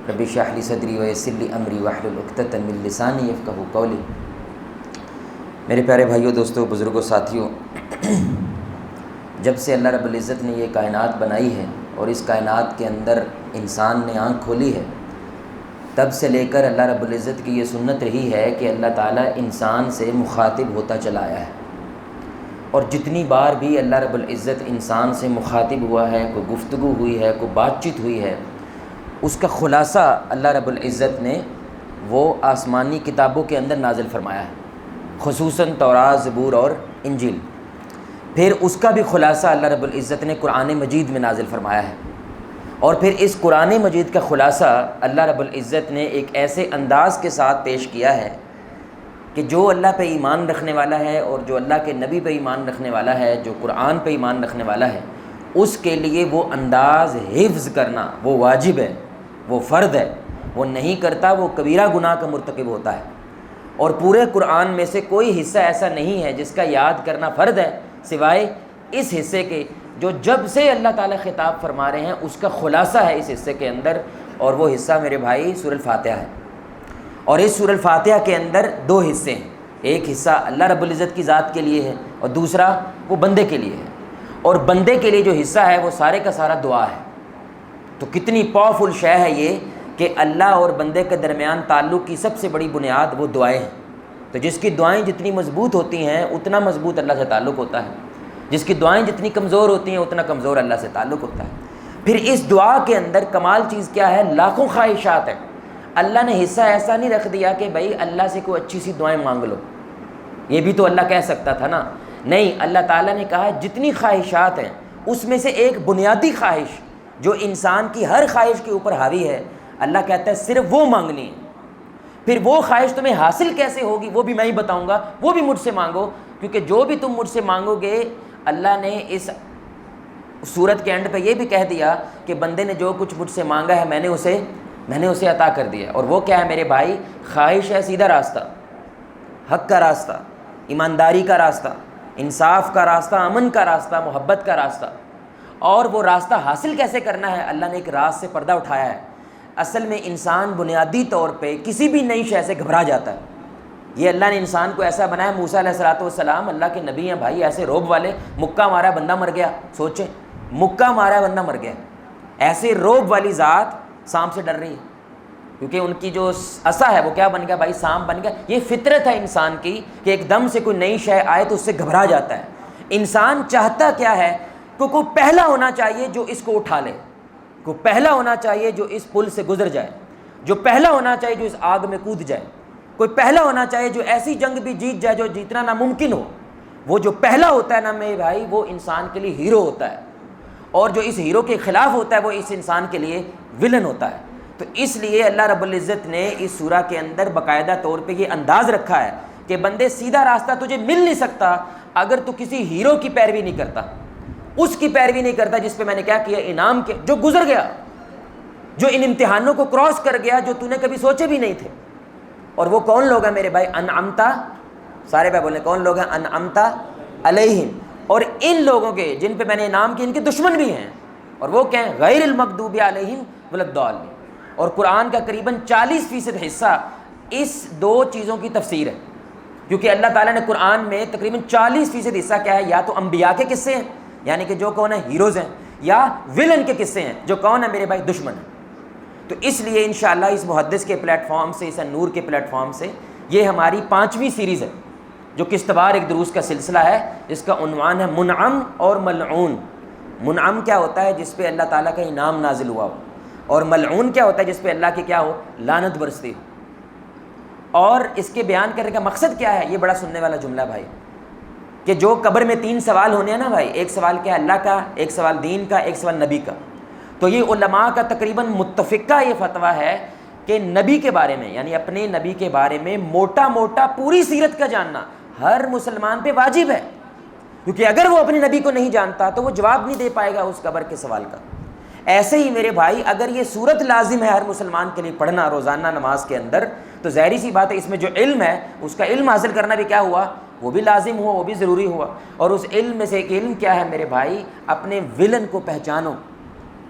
رب اشرح لی صدری ویسر لی امری واحلل عقدۃ من لسانی یفقہوا قولی۔ میرے پیارے بھائیوں، دوستوں، بزرگوں، ساتھیوں، جب سے اللہ رب العزت نے یہ کائنات بنائی ہے اور اس کائنات کے اندر انسان نے آنکھ کھولی ہے، تب سے لے کر اللہ رب العزت کی یہ سنت رہی ہے کہ اللہ تعالیٰ انسان سے مخاطب ہوتا چلا آیا ہے، اور جتنی بار بھی اللہ رب العزت انسان سے مخاطب ہوا ہے، کوئی گفتگو ہوئی ہے، کوئی بات چیت ہوئی ہے، اس کا خلاصہ اللہ رب العزت نے وہ آسمانی کتابوں کے اندر نازل فرمایا ہے، خصوصاً تورات، زبور اور انجیل۔ پھر اس کا بھی خلاصہ اللہ رب العزت نے قرآن مجید میں نازل فرمایا ہے، اور پھر اس قرآن مجید کا خلاصہ اللہ رب العزت نے ایک ایسے انداز کے ساتھ پیش کیا ہے کہ جو اللہ پہ ایمان رکھنے والا ہے اور جو اللہ کے نبی پہ ایمان رکھنے والا ہے، جو قرآن پہ ایمان رکھنے والا ہے، اس کے لیے وہ انداز حفظ کرنا وہ واجب ہے، وہ فرض ہے۔ وہ نہیں کرتا وہ کبیرہ گناہ کا مرتکب ہوتا ہے۔ اور پورے قرآن میں سے کوئی حصہ ایسا نہیں ہے جس کا یاد کرنا فرض ہے سوائے اس حصے کے جو جب سے اللہ تعالیٰ خطاب فرما رہے ہیں اس کا خلاصہ ہے اس حصے کے اندر، اور وہ حصہ میرے بھائی سورہ الفاتحہ ہے۔ اور اس سورہ الفاتحہ کے اندر دو حصے ہیں، ایک حصہ اللہ رب العزت کی ذات کے لیے ہے اور دوسرا وہ بندے کے لیے ہے، اور بندے کے لیے جو حصہ ہے وہ سارے کا سارا دعا ہے۔ تو کتنی پاورفل شے ہے یہ کہ اللہ اور بندے کے درمیان تعلق کی سب سے بڑی بنیاد وہ دعائیں ہیں۔ تو جس کی دعائیں جتنی مضبوط ہوتی ہیں اتنا مضبوط اللہ سے تعلق ہوتا ہے، جس کی دعائیں جتنی کمزور ہوتی ہیں اتنا کمزور اللہ سے تعلق ہوتا ہے۔ پھر اس دعا کے اندر کمال چیز کیا ہے؟ لاکھوں خواہشات ہیں۔ اللہ نے حصہ ایسا نہیں رکھ دیا کہ بھائی اللہ سے کوئی اچھی سی دعائیں مانگ لو، یہ بھی تو اللہ کہہ سکتا تھا نا۔ نہیں، اللہ تعالیٰ نے کہا جتنی خواہشات ہیں اس میں سے ایک بنیادی خواہش جو انسان کی ہر خواہش کے اوپر حاوی ہے، اللہ کہتا ہے صرف وہ مانگنی ہے۔ پھر وہ خواہش تمہیں حاصل کیسے ہوگی وہ بھی میں ہی بتاؤں گا، وہ بھی مجھ سے مانگو، کیونکہ جو بھی تم مجھ سے مانگو گے، اللہ نے اس سورت کے اینڈ پہ یہ بھی کہہ دیا کہ بندے نے جو کچھ مجھ سے مانگا ہے میں نے اسے عطا کر دیا۔ اور وہ کیا ہے میرے بھائی؟ خواہش ہے سیدھا راستہ، حق کا راستہ، ایمانداری کا راستہ، انصاف کا راستہ، امن کا راستہ، محبت کا راستہ۔ اور وہ راستہ حاصل کیسے کرنا ہے؟ اللہ نے ایک راز سے پردہ اٹھایا ہے۔ اصل میں انسان بنیادی طور پہ کسی بھی نئی شے سے گھبرا جاتا ہے۔ یہ اللہ نے انسان کو ایسا بنایا، موسیٰ علیہ السلام اللہ کے نبی ہیں بھائی، ایسے روب والے، مکہ مارا بندہ مر گیا، سوچیں مکہ مارا بندہ مر گیا، ایسے روب والی ذات سانپ سے ڈر رہی ہے، کیونکہ ان کی جو عصا ہے وہ کیا بن گیا بھائی؟ سانپ بن گیا۔ یہ فطرت ہے انسان کی کہ ایک دم سے کوئی نئی شے آئے تو اس سے گھبرا جاتا ہے۔ انسان چاہتا کیا ہے؟ کوئی پہلا ہونا چاہیے جو اس کو اٹھا لے، کوئی پہلا ہونا چاہیے جو اس پل سے گزر جائے، جو پہلا ہونا چاہیے جو اس آگ میں کود جائے، کوئی پہلا ہونا چاہیے جو ایسی جنگ بھی جیت جائے جو جیتنا ناممکن ہو۔ وہ جو پہلا ہوتا ہے نا میرے بھائی، وہ انسان کے لیے ہیرو ہوتا ہے، اور جو اس ہیرو کے خلاف ہوتا ہے وہ اس انسان کے لیے ولن ہوتا ہے۔ تو اس لیے اللہ رب العزت نے اس سورہ کے اندر باقاعدہ طور پہ یہ انداز رکھا ہے کہ بندے سیدھا راستہ تجھے مل نہیں سکتا اگر تو کسی ہیرو کی پیروی نہیں کرتا، اس کی پیروی نہیں کرتا جس پہ میں نے کیا کیا؟ انعام کے، جو گزر گیا، جو ان امتحانوں کو کراس کر گیا جو تو نے کبھی سوچے بھی نہیں تھے۔ اور وہ کون لوگ ہیں میرے بھائی؟ انعمتا، سارے بھائی بولیں کون لوگ ہیں؟ انعمتا علیہم۔ اور ان لوگوں کے جن پہ میں نے انعام کی ان کے دشمن بھی ہیں، اور وہ کیا ہیں؟ غیر المغضوب علیہم ولا الضالین۔ اور قرآن کا قریباً 40% حصہ اس دو چیزوں کی تفسیر ہے، کیونکہ اللہ تعالیٰ نے قرآن میں تقریباً 40% حصہ کیا ہے؟ یا تو انبیاء کے قصے ہیں، یعنی کہ جو کون ہیں؟ ہیروز ہیں، یا ولن کے قصے ہیں جو کون ہیں میرے بھائی؟ دشمن ہیں۔ تو اس لیے انشاءاللہ اس محدث کے پلیٹ فارم سے، اس نور کے پلیٹ فارم سے، یہ ہماری 5ویں سیریز ہے جو قسطوار ایک دروس کا سلسلہ ہے، جس کا عنوان ہے منعم اور ملعون۔ منعم کیا ہوتا ہے؟ جس پہ اللہ تعالیٰ کا انعام نازل ہوا ہو، اور ملعون کیا ہوتا ہے؟ جس پہ اللہ کی کیا ہو؟ لعنت برستی ہو۔ اور اس کے بیان کرنے کا مقصد کیا ہے؟ یہ بڑا سننے والا جملہ بھائی، کہ جو قبر میں 3 سوال ہونے ہیں نا بھائی، ایک سوال کیا ہے؟ اللہ کا، ایک سوال دین کا، ایک سوال نبی کا۔ تو یہ علماء کا تقریباً متفقہ یہ فتویٰ ہے کہ نبی کے بارے میں، یعنی اپنے نبی کے بارے میں موٹا موٹا پوری سیرت کا جاننا ہر مسلمان پہ واجب ہے، کیونکہ اگر وہ اپنے نبی کو نہیں جانتا تو وہ جواب نہیں دے پائے گا اس قبر کے سوال کا۔ ایسے ہی میرے بھائی اگر یہ سورت لازم ہے ہر مسلمان کے لیے پڑھنا روزانہ نماز کے اندر، تو ظاہری سی بات ہے اس میں جو علم ہے اس کا علم حاصل کرنا بھی کیا ہوا؟ وہ بھی لازم ہوا، وہ بھی ضروری ہوا۔ اور اس علم میں سے ایک علم کیا ہے میرے بھائی؟ اپنے ولن کو پہچانو،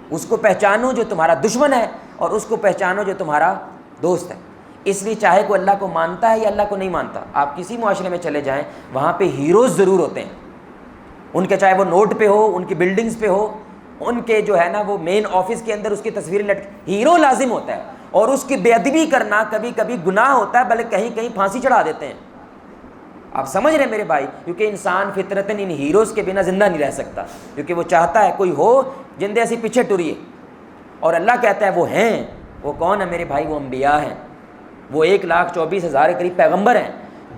اس کو پہچانو جو تمہارا دشمن ہے اور اس کو پہچانو جو تمہارا دوست ہے۔ اس لیے چاہے کوئی اللہ کو مانتا ہے یا اللہ کو نہیں مانتا، آپ کسی معاشرے میں چلے جائیں وہاں پہ ہیروز ضرور ہوتے ہیں، ان کے چاہے وہ نوٹ پہ ہو، ان کی بلڈنگز پہ ہو، ان کے جو ہے نا وہ مین آفس کے اندر اس کی تصویریں ہیرو لازم ہوتا ہے، اور اس کی بے ادبی کرنا کبھی کبھی گناہ ہوتا ہے، بلکہ کہیں کہیں پھانسی چڑھا دیتے ہیں۔ آپ سمجھ رہے ہیں میرے بھائی؟ کیونکہ انسان فطرتاً ان ہیروز کے بنا زندہ نہیں رہ سکتا، کیونکہ وہ چاہتا ہے کوئی ہو جندے ایسی پیچھے ٹریے، اور اللہ کہتا ہے وہ ہیں۔ وہ کون ہے میرے بھائی؟ وہ انبیاء ہیں، وہ 1,24,000 کے قریب پیغمبر ہیں۔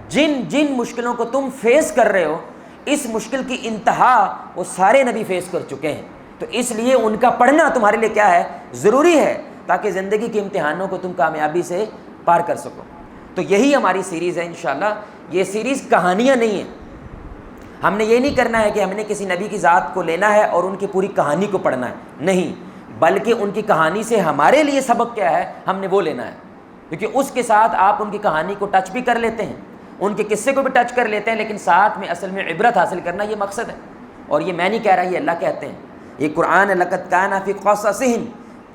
جن مشکلوں کو تم فیس کر رہے ہو، اس مشکل کی انتہا وہ سارے نبی فیس کر چکے ہیں، تو اس لیے ان کا پڑھنا تمہارے لیے کیا ہے؟ ضروری ہے، تاکہ زندگی کے امتحانوں کو تم کامیابی سے پار کر سکو۔ تو یہی ہماری سیریز ہے انشاءاللہ۔ یہ سیریز کہانیاں نہیں ہیں، ہم نے یہ نہیں کرنا ہے کہ ہم نے کسی نبی کی ذات کو لینا ہے اور ان کی پوری کہانی کو پڑھنا ہے، نہیں، بلکہ ان کی کہانی سے ہمارے لیے سبق کیا ہے ہم نے وہ لینا ہے، کیونکہ اس کے ساتھ آپ ان کی کہانی کو ٹچ بھی کر لیتے ہیں، ان کے قصے کو بھی ٹچ کر لیتے ہیں، لیکن ساتھ میں اصل میں عبرت حاصل کرنا یہ مقصد ہے۔ اور یہ میں نہیں کہہ رہا، یہ اللہ کہتے ہیں، یہ قرآن لقد کان فی قصصہم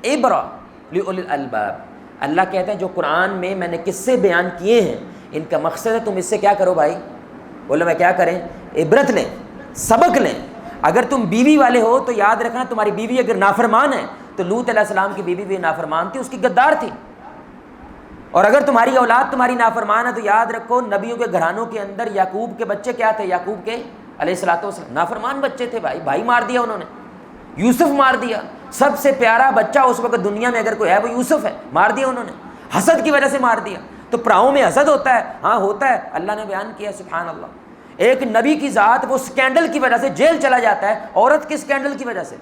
عبرۃ لأولی الالباب، اللہ کہتے ہیں جو قرآن میں نے قصے بیان کیے ہیں ان کا مقصد ہے تم اس سے کیا کرو بھائی؟ بولو میں کیا کریں؟ عبرت لیں، سبق لیں۔ اگر تم بیوی والے ہو تو یاد رکھنا تمہاری بیوی اگر نافرمان ہے تو لوط علیہ السلام کی بیوی بھی نافرمان تھی، اس کی غدار تھی، اور اگر تمہاری اولاد تمہاری نافرمان ہے تو یاد رکھو نبیوں کے گھرانوں کے اندر یعقوب کے بچے کیا تھے؟ یعقوب کے علیہ الصلوۃ والسلام نافرمان بچے تھے، بھائی مار دیا انہوں نے، یوسف مار دیا، سب سے پیارا بچہ اس وقت دنیا میں اگر کوئی ہے وہ یوسف ہے، مار دیا انہوں نے، حسد کی وجہ سے مار دیا۔ تو پراؤں میں حسد ہوتا ہے؟ ہاں ہوتا ہے، اللہ نے بیان کیا سبحان اللہ۔ ایک نبی کی ذات وہ سکینڈل کی وجہ سے جیل چلا جاتا ہے، عورت کے سکینڈل کی وجہ سے،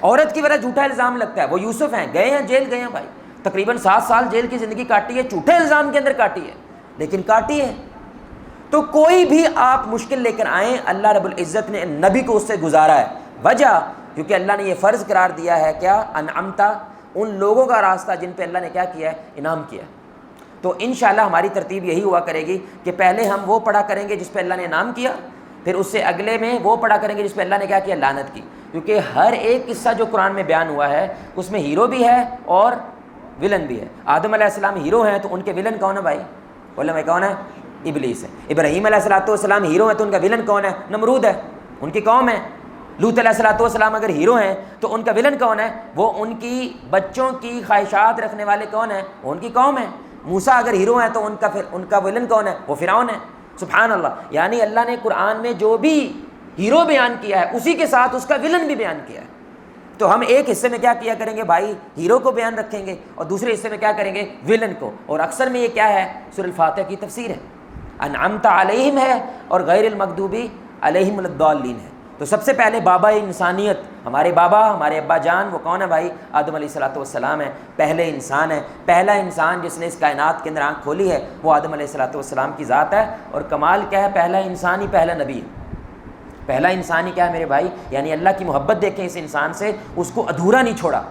عورت کی وجہ جھوٹا الزام لگتا ہے، وہ یوسف ہیں، گئے ہیں جیل، گئے ہیں بھائی، تقریباً 7 سال جیل کی زندگی کاٹی ہے، جھوٹے الزام کے اندر کاٹی ہے، لیکن کاٹی ہے۔ تو کوئی بھی آپ مشکل لے کر آئیں، اللہ رب العزت نے نبی کو اس سے گزارا ہے، وجہ کیونکہ اللہ نے یہ فرض قرار دیا ہے کیا؟ انعمتا، ان لوگوں کا راستہ جن پہ اللہ نے کیا کیا ہے؟ انعام کیا۔ تو انشاءاللہ ہماری ترتیب یہی ہوا کرے گی کہ پہلے ہم وہ پڑھا کریں گے جس پہ اللہ نے انعام کیا، پھر اس سے اگلے میں وہ پڑھا کریں گے جس پہ اللہ نے کیا کیا؟ لعنت کی، کیونکہ ہر ایک قصہ جو قرآن میں بیان ہوا ہے اس میں ہیرو بھی ہے اور ولن بھی ہے۔ آدم علیہ السلام ہیرو ہیں تو ان کے ولن کون ہے بھائی؟ بولے میں کون ہے؟ ابلیس ہے۔ ابراہیم علیہ السلام ہیرو ہیں تو ان کا ولن کون ہے؟ نمرود ہے، ان کی قوم ہے۔ لوط علیہ السلام اگر ہیرو ہیں تو ان کا ولن کون ہے؟ وہ ان کی بچوں کی خواہشات رکھنے والے کون ہیں؟ وہ ان کی قوم ہے۔ موسیٰ اگر ہیرو ہیں تو ان کا ولن کون ہے؟ وہ فرعون ہے۔ سبحان اللہ، یعنی اللہ نے قرآن میں جو بھی ہیرو بیان کیا ہے اسی کے ساتھ اس کا ولن بھی بیان کیا ہے۔ تو ہم ایک حصے میں کیا کیا کریں گے بھائی؟ ہیرو کو بیان رکھیں گے، اور دوسرے حصے میں کیا کریں گے؟ ولن کو۔ اور اکثر میں یہ کیا ہے؟ سورۃ الفاتحہ کی تفسیر ہے، انعمت علیہم ہے اور غیر المغضوب علیہم الضالین ہے۔ تو سب سے پہلے بابا انسانیت، ہمارے بابا، ہمارے ابا جان، وہ کون ہے بھائی؟ آدم علیہ الصلوۃ والسلام ہے، پہلے انسان ہے، پہلا انسان جس نے اس کائنات کے اندر آنکھ کھولی ہے وہ آدم علیہ الصلوۃ والسلام کی ذات ہے۔ اور کمال کیا ہے؟ پہلا انسان ہی پہلا نبی ہے۔ پہلا انسان ہی کیا ہے میرے بھائی؟ یعنی اللہ کی محبت دیکھیں اس انسان سے، اس کو ادھورا نہیں چھوڑا،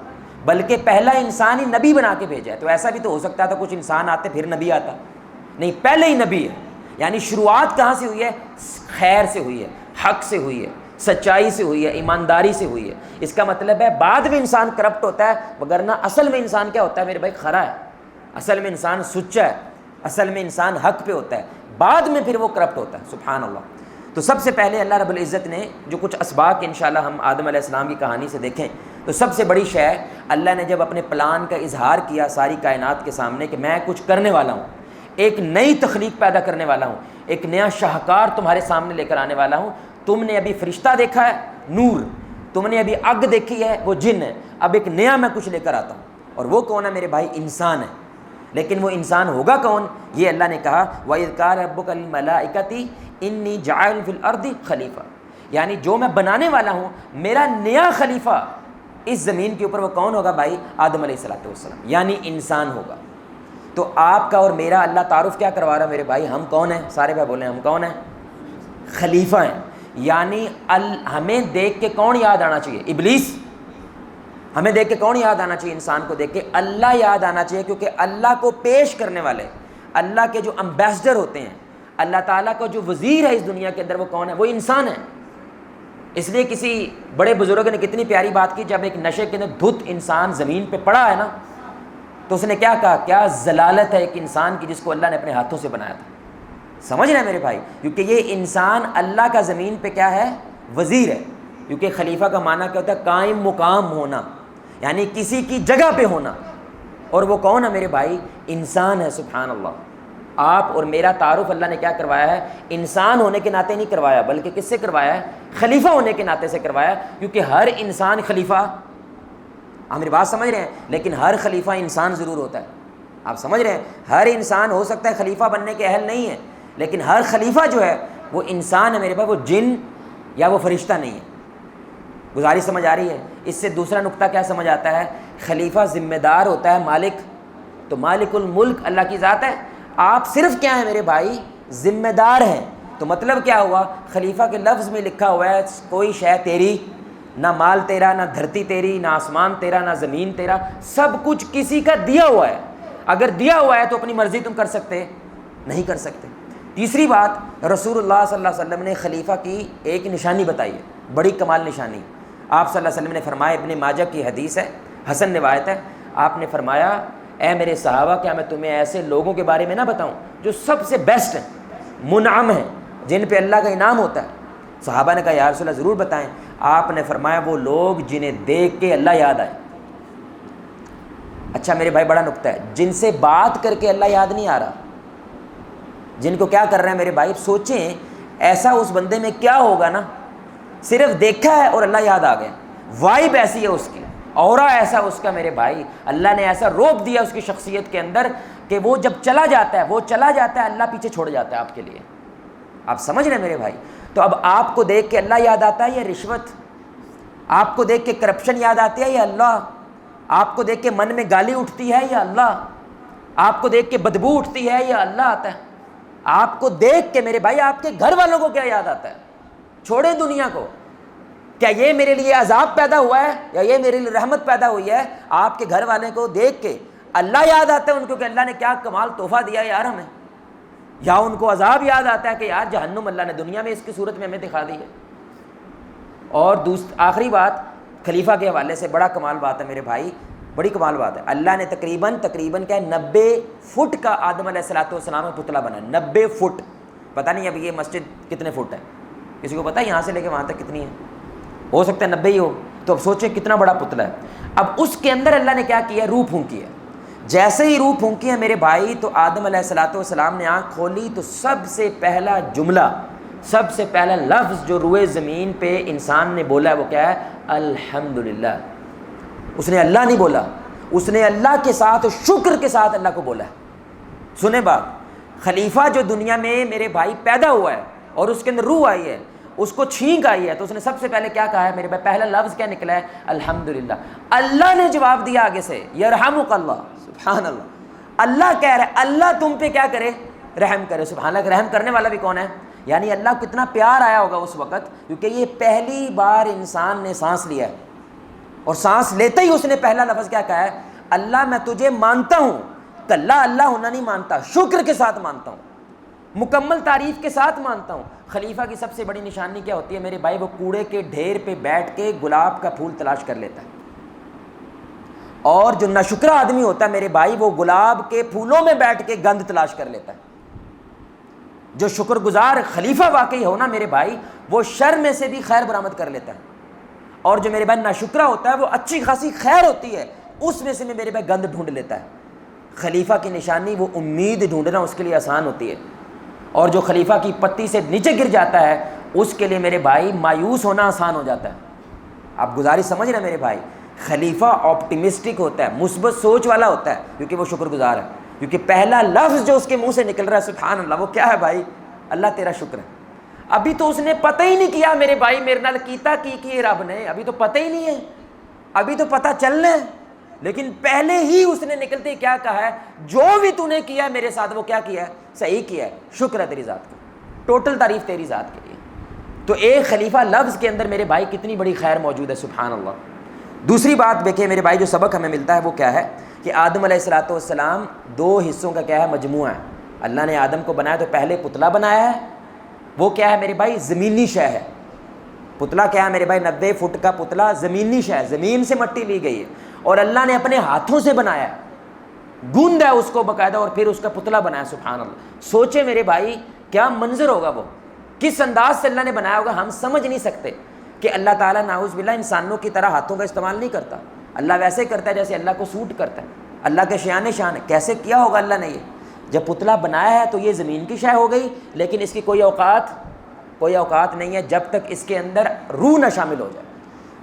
بلکہ پہلا انسان ہی نبی بنا کے بھیجا ہے۔ تو ایسا بھی تو ہو سکتا تھا کچھ انسان آتے پھر نبی آتا، نہیں، پہلے ہی نبی ہے۔ یعنی شروعات کہاں سے ہوئی ہے؟ خیر سے ہوئی ہے، حق سے ہوئی ہے، سچائی سے ہوئی ہے، ایمانداری سے ہوئی ہے۔ اس کا مطلب ہے بعد میں انسان کرپٹ ہوتا ہے، وگرنہ اصل میں انسان کیا ہوتا ہے میرے بھائی؟ کھرا ہے، اصل میں انسان سچا ہے، اصل میں انسان حق پہ ہوتا ہے، بعد میں پھر وہ کرپٹ ہوتا ہے۔ سبحان اللہ۔ تو سب سے پہلے اللہ رب العزت نے جو کچھ اسباق انشاءاللہ ہم آدم علیہ السلام کی کہانی سے دیکھیں تو سب سے بڑی شے اللہ نے جب اپنے پلان کا اظہار کیا ساری کائنات کے سامنے کہ میں کچھ کرنے والا ہوں، ایک نئی تخلیق پیدا کرنے والا ہوں، ایک نیا شاہکار تمہارے سامنے لے کر آنے والا ہوں۔ تم نے ابھی فرشتہ دیکھا ہے، نور، تم نے ابھی اگ دیکھی ہے، وہ جن ہے، اب ایک نیا میں کچھ لے کر آتا ہوں، اور وہ کون ہے میرے بھائی؟ انسان ہے۔ لیکن وہ انسان ہوگا کون؟ یہ اللہ نے کہا وَإِذْ قَالَ رَبُّكَ لِلْمَلَائِكَةِ إِنِّي جَاعِلٌ فِي الْأَرْضِ خلیفہ، یعنی جو میں بنانے والا ہوں میرا نیا خلیفہ اس زمین کے اوپر، وہ کون ہوگا بھائی؟ آدم علیہ السلام، یعنی انسان ہوگا۔ تو آپ کا اور میرا اللہ تعارف کیا کروا رہا ہے میرے بھائی؟ ہم کون ہیں؟ سارے بھائی بولیں ہم کون ہیں؟ خلیفہ ہیں۔ یعنی ہمیں دیکھ کے کون یاد آنا چاہیے؟ ابلیس۔ ہمیں دیکھ کے کون یاد آنا چاہیے؟ انسان کو دیکھ کے اللہ یاد آنا چاہیے، کیونکہ اللہ کو پیش کرنے والے، اللہ کے جو امبیسڈر ہوتے ہیں، اللہ تعالیٰ کا جو وزیر ہے اس دنیا کے اندر، وہ کون ہے؟ وہ انسان ہے۔ اس لیے کسی بڑے بزرگ نے کتنی پیاری بات کی، جب ایک نشے کے اندر دھت انسان زمین پہ پڑا ہے نا، تو اس نے کیا کہا، کیا ضلالت ہے ایک انسان کی جس کو اللہ نے اپنے ہاتھوں سے بنایا تھا۔ سمجھ رہے ہیں میرے بھائی، کیونکہ یہ انسان اللہ کا زمین پہ کیا ہے، وزیر ہے، کیونکہ خلیفہ کا معنی کیا ہوتا ہے، قائم مقام ہونا، یعنی کسی کی جگہ پہ ہونا، اور وہ کون ہے میرے بھائی، انسان ہے۔ سبحان اللہ، آپ اور میرا تعارف اللہ نے کیا کروایا ہے، انسان ہونے کے ناطے نہیں کروایا، بلکہ کس سے کروایا ہے، خلیفہ ہونے کے ناطے سے کروایا، کیونکہ ہر انسان خلیفہ، آپ میری بات سمجھ رہے ہیں، لیکن ہر خلیفہ انسان ضرور ہوتا ہے۔ آپ سمجھ رہے ہیں، ہر انسان ہو سکتا ہے خلیفہ بننے کے اہل نہیں ہے، لیکن ہر خلیفہ جو ہے وہ انسان ہے میرے بھائی، وہ جن یا وہ فرشتہ نہیں ہے۔ گزارش سمجھ آ رہی ہے؟ اس سے دوسرا نقطہ کیا سمجھ آتا ہے، خلیفہ ذمہ دار ہوتا ہے، مالک تو مالک الملک اللہ کی ذات ہے، آپ صرف کیا ہیں میرے بھائی، ذمہ دار ہیں۔ تو مطلب کیا ہوا، خلیفہ کے لفظ میں لکھا ہوا ہے کوئی شے تیری، نہ مال تیرا، نہ دھرتی تیری، نہ آسمان تیرا، نہ زمین تیرا، سب کچھ کسی کا دیا ہوا ہے۔ اگر دیا ہوا ہے تو اپنی مرضی تم کر سکتے نہیں کر سکتے۔ تیسری بات، رسول اللہ صلی اللہ علیہ وسلم نے خلیفہ کی ایک نشانی بتائی ہے، بڑی کمال نشانی۔ آپ صلی اللہ علیہ وسلم نے فرمایا، ابن ماجہ کی حدیث ہے، حسن روایت ہے، آپ نے فرمایا، اے میرے صحابہ، کیا میں تمہیں ایسے لوگوں کے بارے میں نہ بتاؤں جو سب سے بیسٹ ہیں، منعم ہیں، جن پہ اللہ کا انعام ہوتا ہے؟ صحابہ نے کہا یا رسول اللہ ضرور بتائیں۔ آپ نے فرمایا وہ لوگ جنہیں دیکھ کے اللہ یاد آئے۔ اچھا میرے بھائی، بڑا نقطہ ہے، جن سے بات کر کے اللہ یاد نہیں آ رہا، جن کو کیا کر رہے ہیں میرے بھائی، سوچیں ایسا اس بندے میں کیا ہوگا نا، صرف دیکھا ہے اور اللہ یاد آ گیا، وائب ایسی ہے اس کی، اورا ایسا اس کا میرے بھائی، اللہ نے ایسا روپ دیا اس کی شخصیت کے اندر کہ وہ جب چلا جاتا ہے اللہ پیچھے چھوڑ جاتا ہے آپ کے لیے۔ آپ سمجھ رہے ہیں میرے بھائی؟ تو اب آپ کو دیکھ کے اللہ یاد آتا ہے یا رشوت؟ آپ کو دیکھ کے کرپشن یاد آتی ہے یا اللہ؟ آپ کو دیکھ کے من میں گالی اٹھتی ہے یا اللہ؟ آپ کو دیکھ کے بدبو اٹھتی ہے یا اللہ آتا ہے؟ آپ کو دیکھ کے میرے بھائی آپ کے گھر والوں کو کیا یاد آتا ہے؟ چھوڑیں دنیا کو، کیا یہ میرے لیے عذاب پیدا ہوا ہے یا یہ میرے لیے رحمت پیدا ہوئی ہے؟ آپ کے گھر والے کو دیکھ کے اللہ یاد آتا ہے ان کو کہ اللہ نے کیا کمال تحفہ دیا یار ہمیں، یا ان کو عذاب یاد آتا ہے کہ یار جہنم اللہ نے دنیا میں اس کی صورت میں ہمیں دکھا دی ہے۔ اور آخری بات خلیفہ کے حوالے سے بڑا کمال بات ہے میرے بھائی، بڑی کمال بات ہے، اللہ نے تقریباً کیا ہے 90 فٹ کا آدم علیہ السلام کا پتلا بنا، 90 فٹ، پتہ نہیں اب یہ مسجد کتنے فٹ ہے، کسی کو پتہ ہے یہاں سے لے کے وہاں تک کتنی ہے؟ ہو سکتا ہے 90 ہی ہو، تو اب سوچیں کتنا بڑا پتلا ہے۔ اب اس کے اندر اللہ نے کیا کیا ہے، روح پھونکی ہے۔ جیسے ہی روح پھونکی ہے میرے بھائی، تو آدم علیہ السلام نے آنکھ کھولی تو سب سے پہلا جملہ، سب سے پہلا لفظ جو روئے زمین پہ انسان نے بولا ہے وہ کیا ہے، الحمدللہ۔ اس نے اللہ نہیں بولا، اس نے اللہ کے ساتھ شکر کے ساتھ اللہ کو بولا ہے۔ سنیں بات، خلیفہ جو دنیا میں میرے بھائی پیدا ہوا ہے اور اس کے اندر روح آئی ہے، اس کو چھینک آئی ہے، تو اس نے سب سے پہلے کیا کہا ہے میرے بھائی، پہلا لفظ کیا نکلا ہے، الحمدللہ۔ اللہ نے جواب دیا آگے سے، یرحمک اللہ، سبحان اللہ۔ اللہ کہہ رہا ہے اللہ تم پہ کیا کرے، رحم کرے۔ سبحان اللہ، رحم کرنے والا بھی کون ہے؟ یعنی اللہ کو کتنا پیار آیا ہوگا اس وقت، کیونکہ یہ پہلی بار انسان نے سانس لیا ہے، اور سانس لیتے ہی اس نے پہلا لفظ کیا کہا ہے، اللہ میں تجھے مانتا ہوں، کلا اللہ ہونا نہیں مانتا، شکر کے ساتھ مانتا ہوں، مکمل تعریف کے ساتھ مانتا ہوں۔ خلیفہ کی سب سے بڑی نشانی کیا ہوتی ہے میرے بھائی، وہ کوڑے کے ڈھیر پہ بیٹھ کے گلاب کا پھول تلاش کر لیتا ہے، اور جو ناشکرا آدمی ہوتا ہے میرے بھائی، وہ گلاب کے پھولوں میں بیٹھ کے گند تلاش کر لیتا ہے۔ جو شکر گزار خلیفہ واقعی ہو نا میرے بھائی، وہ شر میں سے بھی خیر برآمد کر لیتا ہے، اور جو میرے بھائی ناشکرا ہوتا ہے وہ اچھی خاصی خیر ہوتی ہے، اس میں سے بھی میرے بھائی گند ڈھونڈ لیتا ہے۔ خلیفہ کی نشانی وہ امید ڈھونڈنا اس کے لیے آسان ہوتی ہے، اور جو خلیفہ کی پتی سے نیچے گر جاتا ہے اس کے لیے میرے بھائی مایوس ہونا آسان ہو جاتا ہے۔ آپ گزارش سمجھ رہے ہیں میرے بھائی، خلیفہ آپٹیمسٹک ہوتا ہے، مثبت سوچ والا ہوتا ہے، کیونکہ وہ شکر گزار ہے، کیونکہ پہلا لفظ جو اس کے منہ سے نکل رہا ہے سبحان اللہ، وہ کیا ہے بھائی، اللہ تیرا شکر ہے۔ ابھی تو اس نے پتہ ہی نہیں کیا میرے بھائی میرے نال کیتا کی رب نے، ابھی تو پتہ ہی نہیں ہے، ابھی تو پتہ چلنا ہے، لیکن پہلے ہی اس نے نکلتے کیا کہا ہے، جو بھی تو نے کیا ہے میرے ساتھ وہ کیا کیا ہے، صحیح کیا ہے، شکر ہے تیری ذات کا، ٹوٹل تعریف تیری ذات کے لیے۔ تو ایک خلیفہ لفظ کے اندر میرے بھائی کتنی بڑی خیر موجود ہے، سبحان اللہ۔ دوسری بات دیکھیں میرے بھائی، جو سبق ہمیں ملتا ہے وہ کیا ہے کہ آدم علیہ السلام 2 حصوں کا کیا ہے، مجموعہ ہے۔ اللہ نے آدم کو بنایا تو پہلے پتلا بنایا ہے، وہ کیا ہے میرے بھائی، زمینی شے ہے، پتلا کیا ہے میرے بھائی؟ 90 فٹ کا پتلا زمینی شے ہے، زمین سے مٹی لی گئی ہے اور اللہ نے اپنے ہاتھوں سے بنایا ہے، گوندا ہے اس کو باقاعدہ اور پھر اس کا پتلا بنایا. سبحان اللہ. سوچے میرے بھائی کیا منظر ہوگا، وہ کس انداز سے اللہ نے بنایا ہوگا. ہم سمجھ نہیں سکتے کہ اللہ تعالیٰ نعوذ باللہ انسانوں کی طرح ہاتھوں کا استعمال نہیں کرتا. اللہ ویسے کرتا ہے جیسے اللہ کو سوٹ کرتا ہے. اللہ کے شان شان ہے. کیسے کیا ہوگا اللہ نے یہ؟ جب پتلا بنایا ہے تو یہ زمین کی شے ہو گئی، لیکن اس کی کوئی اوقات نہیں ہے جب تک اس کے اندر روح نہ شامل ہو جائے.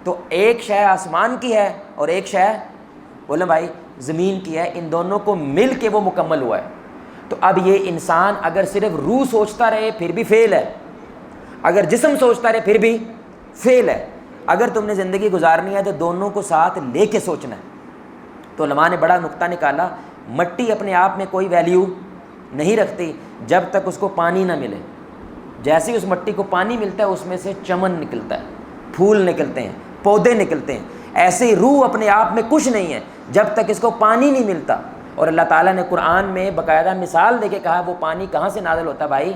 تو ایک شے آسمان کی ہے اور ایک شے بولے بھائی زمین کی ہے، ان دونوں کو مل کے وہ مکمل ہوا ہے. تو اب یہ انسان اگر صرف روح سوچتا رہے پھر بھی فیل ہے، اگر جسم سوچتا رہے پھر بھی فیل ہے. اگر تم نے زندگی گزارنی ہے تو دونوں کو ساتھ لے کے سوچنا ہے. تو علماء نے بڑا نقطہ نکالا، مٹی اپنے آپ میں کوئی ویلیو نہیں رکھتی جب تک اس کو پانی نہ ملے. جیسے ہی اس مٹی کو پانی ملتا ہے اس میں سے چمن نکلتا ہے، پھول نکلتے ہیں، پودے نکلتے ہیں. ایسے ہی روح اپنے آپ میں کچھ نہیں ہے جب تک اس کو پانی نہیں ملتا. اور اللہ تعالیٰ نے قرآن میں باقاعدہ مثال دے کے کہا وہ پانی کہاں سے نازل ہوتا ہے بھائی؟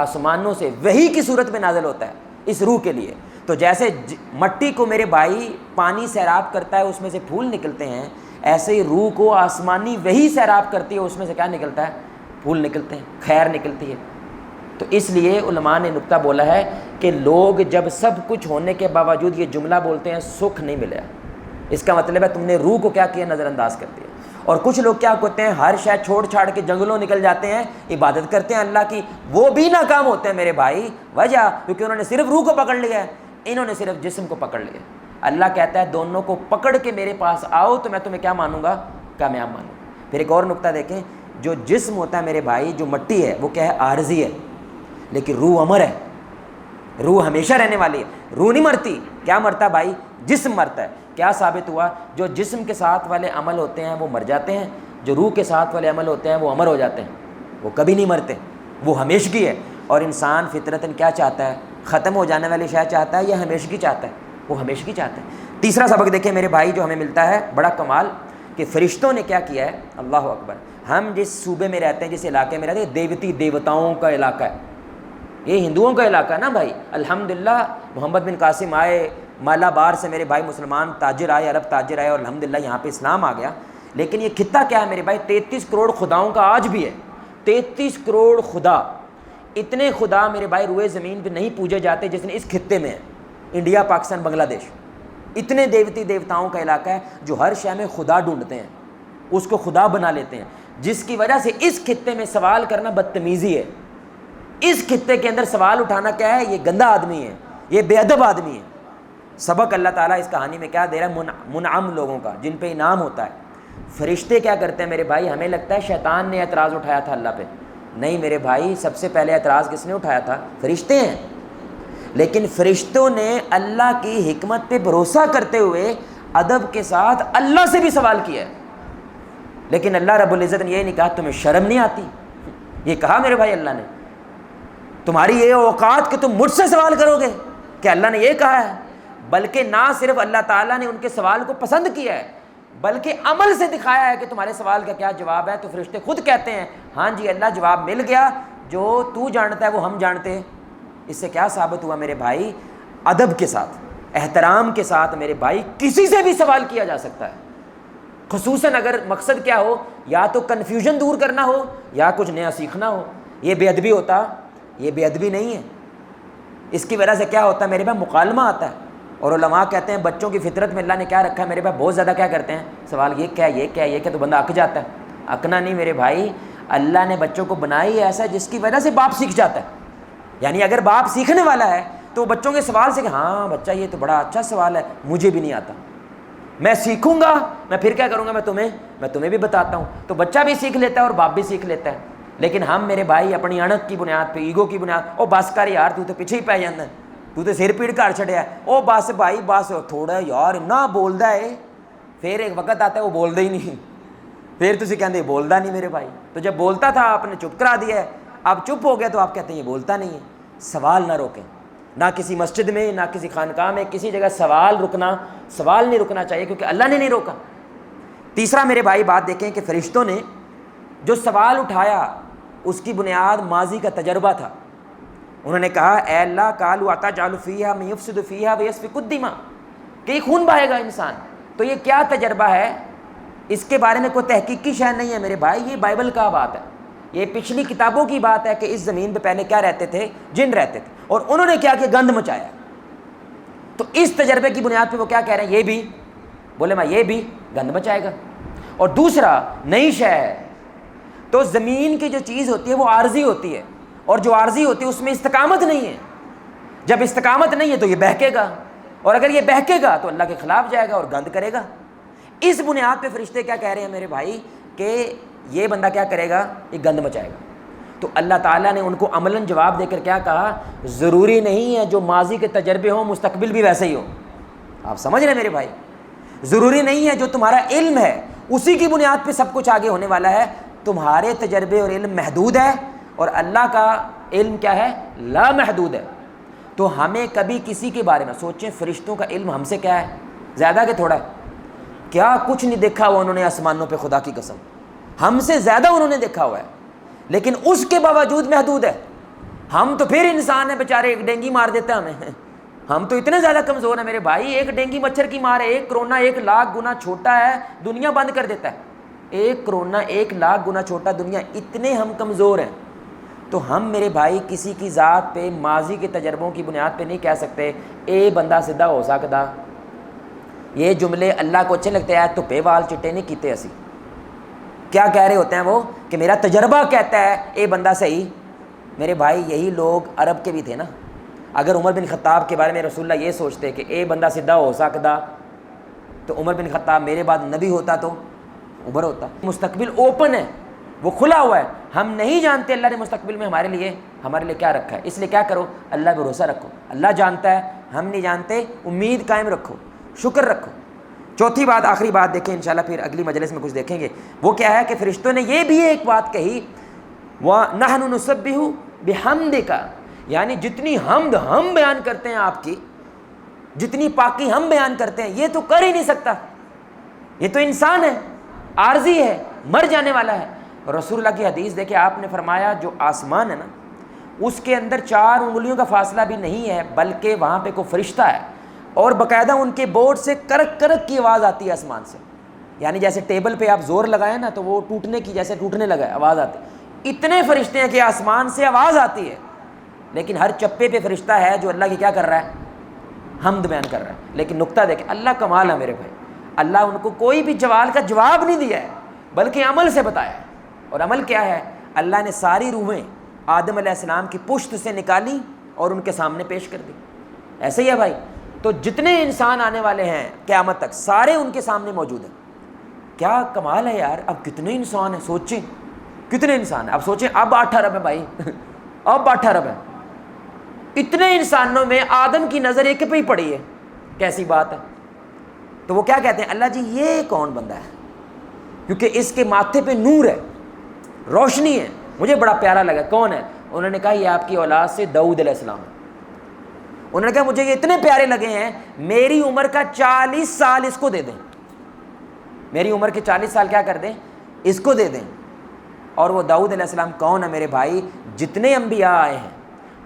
آسمانوں سے، وحی کی صورت میں نازل ہوتا ہے اس روح کے لیے. تو جیسے مٹی کو میرے بھائی پانی سیراب کرتا ہے اس میں سے پھول نکلتے ہیں، ایسے ہی روح کو آسمانی وحی سیراب کرتی ہے، اس میں سے کیا نکلتا ہے؟ پھول نکلتے ہیں، خیر نکلتی ہے. تو اس لیے علماء نے نقطہ بولا ہے کہ لوگ جب سب کچھ ہونے کے باوجود یہ جملہ بولتے ہیں سکھ نہیں ملے، اس کا مطلب ہے تم نے روح کو کیا کیا؟ نظر انداز کر دیا. اور کچھ لوگ کیا کرتے ہیں؟ ہر شے چھوڑ چھاڑ کے جنگلوں نکل جاتے ہیں، عبادت کرتے ہیں اللہ کی، وہ بھی ناکام ہوتے ہیں میرے بھائی. وجہ کیونکہ انہوں نے صرف روح کو پکڑ لیا ہے، انہوں نے صرف جسم کو پکڑ لیا. اللہ کہتا ہے دونوں کو پکڑ کے میرے پاس آؤ تو میں تمہیں کیا مانوں گا؟ کامیاب مانوں گا. پھر ایک اور نقطہ دیکھیں، جو جسم ہوتا ہے میرے بھائی، جو مٹی ہے وہ کیا ہے؟ عارضی ہے، لیکن روح امر ہے، روح ہمیشہ رہنے والی ہے. روح نہیں مرتی. کیا مرتا ہے بھائی؟ جسم مرتا ہے. کیا ثابت ہوا؟ جو جسم کے ساتھ والے عمل ہوتے ہیں وہ مر جاتے ہیں، جو روح کے ساتھ والے عمل ہوتے ہیں وہ امر ہو جاتے ہیں، وہ کبھی نہیں مرتے، وہ ہمیشگی ہے. اور انسان فطرتاً کیا چاہتا ہے؟ ختم ہو جانے والی شے چاہتا ہے یا ہمیشگی چاہتا ہے؟ وہ ہمیشگی چاہتا ہے. تیسرا سبق دیکھیں میرے بھائی جو ہمیں ملتا ہے بڑا کمال، کہ فرشتوں نے کیا کیا ہے. اللہ اکبر. ہم جس صوبے میں رہتے ہیں، جس علاقے میں رہتے ہیں، دیوتی دیوتاؤں کا علاقہ ہے، یہ ہندوؤں کا علاقہ ہے نا بھائی. الحمدللہ محمد بن قاسم آئے مالابار سے میرے بھائی، مسلمان تاجر آئے، عرب تاجر آئے، اور الحمدللہ یہاں پہ اسلام آ گیا. لیکن یہ خطہ کیا ہے میرے بھائی؟ 33 کروڑ خداؤں کا آج بھی ہے. 33 کروڑ خدا. اتنے خدا میرے بھائی روئے زمین پہ نہیں پوجے جاتے جس نے اس خطے میں ہے. انڈیا، پاکستان، بنگلہ دیش، اتنے دیوتی دیوتاؤں کا علاقہ ہے جو ہر شے میں خدا ڈھونڈتے ہیں، اس کو خدا بنا لیتے ہیں، جس کی وجہ سے اس خطے میں سوال کرنا بدتمیزی ہے. اس خطے کے اندر سوال اٹھانا کیا ہے؟ یہ گندا آدمی ہے، یہ بے ادب آدمی ہے. سبق اللہ تعالیٰ اس کہانی میں کیا دے رہا ہے؟ منعم لوگوں کا، جن پہ انعام ہوتا ہے. فرشتے کیا کرتے ہیں میرے بھائی؟ ہمیں لگتا ہے شیطان نے اعتراض اٹھایا تھا اللہ پہ. نہیں میرے بھائی، سب سے پہلے اعتراض کس نے اٹھایا تھا؟ فرشتے ہیں. لیکن فرشتوں نے اللہ کی حکمت پہ بھروسہ کرتے ہوئے ادب کے ساتھ اللہ سے بھی سوال کیا ہے. لیکن اللہ رب العزت نے یہ نہیں کہا تمہیں شرم نہیں آتی. یہ کہا میرے بھائی اللہ نے تمہاری یہ اوقات کہ تم مجھ سے سوال کرو گے، کہ اللہ نے یہ کہا ہے. بلکہ نہ صرف اللہ تعالیٰ نے ان کے سوال کو پسند کیا ہے، بلکہ عمل سے دکھایا ہے کہ تمہارے سوال کا کیا جواب ہے. تو فرشتے خود کہتے ہیں ہاں جی اللہ جواب مل گیا، جو تو جانتا ہے وہ ہم جانتے ہیں. اس سے کیا ثابت ہوا میرے بھائی؟ ادب کے ساتھ، احترام کے ساتھ میرے بھائی کسی سے بھی سوال کیا جا سکتا ہے. خصوصاً اگر مقصد کیا ہو؟ یا تو کنفیوژن دور کرنا ہو یا کچھ نیا سیکھنا ہو. یہ بے ادبی ہوتا، یہ بے ادبی نہیں ہے. اس کی وجہ سے کیا ہوتا ہے میرے بھائی؟ مکالمہ آتا ہے. اور علماء کہتے ہیں بچوں کی فطرت میں اللہ نے کیا رکھا ہے میرے بھائی؟ بہت زیادہ کیا کرتے ہیں؟ سوال. یہ کیا، یہ کیا، یہ کیا، تو بندہ اک جاتا ہے. اکنا نہیں میرے بھائی، اللہ نے بچوں کو بنائی ایسا جس کی وجہ سے باپ سیکھ جاتا ہے. یعنی اگر باپ سیکھنے والا ہے تو بچوں کے سوال سے کہ ہاں بچہ یہ تو بڑا اچھا سوال ہے، مجھے بھی نہیں آتا، میں سیکھوں گا، میں پھر کیا کروں گا؟ میں تمہیں بھی بتاتا ہوں. تو بچہ بھی سیکھ لیتا ہے اور باپ بھی سیکھ لیتا ہے. لیکن ہم میرے بھائی اپنی اڑک کی بنیاد پہ، ایگو کی بنیاد، او بس کر یار تو پیچھے ہی پی جانا ہے، تو سر پیڑ کر چھڑیا ہے، او بس بھائی بس تھوڑا یار اتنا بولدا ہے. پھر ایک وقت آتا ہے وہ بولدا ہی نہیں، پھر تسی کہندے بولدا نہیں میرے بھائی. تو جب بولتا تھا آپ نے چپ کرا دیا ہے، اب چپ ہو گیا تو آپ کہتے ہیں یہ بولتا نہیں ہے. سوال نہ روکیں، نہ کسی مسجد میں، نہ کسی خانقاہ میں، کسی جگہ سوال نہیں رکنا چاہیے، کیونکہ اللہ نے نہیں روکا. تیسرا میرے بھائی بات دیکھیں کہ فرشتوں نے جو سوال اٹھایا اس کی بنیاد ماضی کا تجربہ تھا. انہوں نے کہا اے اللہ قالوا اتجعل فیہا من یفسد فیہا ویسفک الدماء، کہ یہ خون بہائے گا انسان، تو یہ کیا تجربہ ہے؟ اس کے بارے میں کوئی تحقیقی شے نہیں ہے میرے بھائی، یہ بائبل کا بات ہے، یہ پچھلی کتابوں کی بات ہے کہ اس زمین پہ پہلے کیا رہتے تھے؟ جن رہتے تھے، اور انہوں نے کیا گند مچایا۔ تو اس تجربے کی بنیاد پہ وہ کیا کہہ رہے ہیں؟ یہ بھی بولے میں یہ بھی گند مچائے گا۔ اور دوسرا نئی شے ہے، تو زمین کی جو چیز ہوتی ہے وہ عارضی ہوتی ہے، اور جو عارضی ہوتی ہے اس میں استقامت نہیں ہے، جب استقامت نہیں ہے تو یہ بہکے گا، اور اگر یہ بہکے گا تو اللہ کے خلاف جائے گا اور گند کرے گا۔ اس بنیاد پہ فرشتے کیا کہہ رہے ہیں میرے بھائی کہ یہ بندہ کیا کرے گا؟ یہ گند مچائے گا۔ تو اللہ تعالیٰ نے ان کو عملاً جواب دے کر کیا کہا؟ ضروری نہیں ہے جو ماضی کے تجربے ہوں مستقبل بھی ویسے ہی ہو۔ آپ سمجھ رہے ہیں میرے بھائی؟ ضروری نہیں ہے جو تمہارا علم ہے اسی کی بنیاد پہ سب کچھ آگے ہونے والا ہے، تمہارے تجربے اور علم محدود ہے، اور اللہ کا علم کیا ہے؟ لا محدود ہے۔ تو ہمیں کبھی کسی کے بارے میں سوچیں، فرشتوں کا علم ہم سے کیا ہے؟ زیادہ کہ تھوڑا ہے؟ کیا کچھ نہیں دیکھا ہوا انہوں نے آسمانوں پہ، خدا کی قسم ہم سے زیادہ انہوں نے دیکھا ہوا ہے، لیکن اس کے باوجود محدود ہے۔ ہم تو پھر انسان ہیں بیچارے، ایک ڈینگی مار دیتا ہے ہمیں، ہم تو اتنے زیادہ کمزور ہیں میرے بھائی، ایک ڈینگی مچھر کی مار ہے، ایک کرونا 1,00,000 گنا چھوٹا ہے، دنیا بند کر دیتا ہے۔ ایک کرونا 1,00,000 گنا چھوٹا دنیا، اتنے ہم کمزور ہیں۔ تو ہم میرے بھائی کسی کی ذات پہ ماضی کے تجربوں کی بنیاد پہ نہیں کہہ سکتے اے بندہ سدھا ہو سکتا۔ یہ جملے اللہ کو اچھے لگتے ہیں، تو پے وال چٹے نہیں کیتے اسی۔ کیا کہہ رہے ہوتے ہیں وہ کہ میرا تجربہ کہتا ہے اے بندہ صحیح۔ میرے بھائی یہی لوگ عرب کے بھی تھے نا، اگر عمر بن خطاب کے بارے میں رسول اللہ یہ سوچتے کہ اے بندہ سدھا ہو سکتا، تو عمر بن خطاب میرے بعد نبی ہوتا تو عمر ہوتا۔ مستقبل اوپن ہے، وہ کھلا ہوا ہے، ہم نہیں جانتے اللہ نے مستقبل میں ہمارے لیے کیا رکھا ہے۔ اس لیے کیا کرو؟ اللہ پہ بھروسہ رکھو، اللہ جانتا ہے، ہم نہیں جانتے، امید قائم رکھو، شکر رکھو۔ چوتھی بات، آخری بات دیکھیں انشاءاللہ، پھر اگلی مجلس میں کچھ دیکھیں گے، وہ کیا ہے کہ فرشتوں نے یہ بھی ایک بات کہی، وَنَحْنُ نُسَبِّحُ بِحَمْدِكَ، یعنی جتنی حمد ہم بیان کرتے ہیں آپ کی، جتنی پاکی ہم بیان کرتے ہیں، یہ تو کر ہی نہیں سکتا، یہ تو انسان ہے، عارضی ہے، مر جانے والا ہے۔ رسول اللہ کی حدیث دیکھیں، آپ نے فرمایا جو آسمان ہے نا، اس کے اندر 4 انگلیوں کا فاصلہ بھی نہیں ہے، بلکہ وہاں پہ کوئی فرشتہ ہے، اور باقاعدہ ان کے بورڈ سے کرک کرک کی آواز آتی ہے آسمان سے، یعنی جیسے ٹیبل پہ آپ زور لگائیں نا تو وہ ٹوٹنے کی جیسے ٹوٹنے لگا ہے آواز آتی ہے۔ اتنے فرشتے ہیں کہ آسمان سے آواز آتی ہے، لیکن ہر چپے پہ فرشتہ ہے جو اللہ کی کیا کر رہا ہے؟ حمد بیان کر رہا ہے۔ لیکن نقطہ دیکھیں، اللہ کمال ہے میرے بھائی، اللہ ان کو کوئی بھی جوال کا جواب نہیں دیا ہے، بلکہ عمل سے بتایا ہے۔ اور عمل کیا ہے؟ اللہ نے ساری روحیں آدم علیہ السلام کی پشت سے نکالی اور ان کے سامنے پیش کر دی۔ ایسے ہی ہے بھائی، تو جتنے انسان آنے والے ہیں قیامت تک، سارے ان کے سامنے موجود ہیں۔ کیا کمال ہے یار، اب کتنے انسان ہیں، سوچیں کتنے انسان ہیں، اب سوچیں اب 8 ارب ہے بھائی اب 8 ارب ہے، اتنے انسانوں میں آدم کی نظر ایک پہ ہی پڑی ہے، کیسی بات ہے۔ تو وہ کیا کہتے ہیں؟ اللہ جی یہ کون بندہ ہے، کیونکہ اس کے ماتھے پہ نور ہے، روشنی ہے، مجھے بڑا پیارا لگا۔ کون ہے؟ انہوں نے کہا یہ آپ کی اولاد سے داؤد علیہ السلام ہے۔ انہوں نے کہا مجھے یہ اتنے پیارے لگے ہیں، میری عمر کا 40 سال اس کو دے دیں، میری عمر کے 40 سال کیا کر دیں؟ اس کو دے دیں۔ اور وہ داؤد علیہ السلام کون ہے میرے بھائی؟ جتنے انبیاء آئے ہیں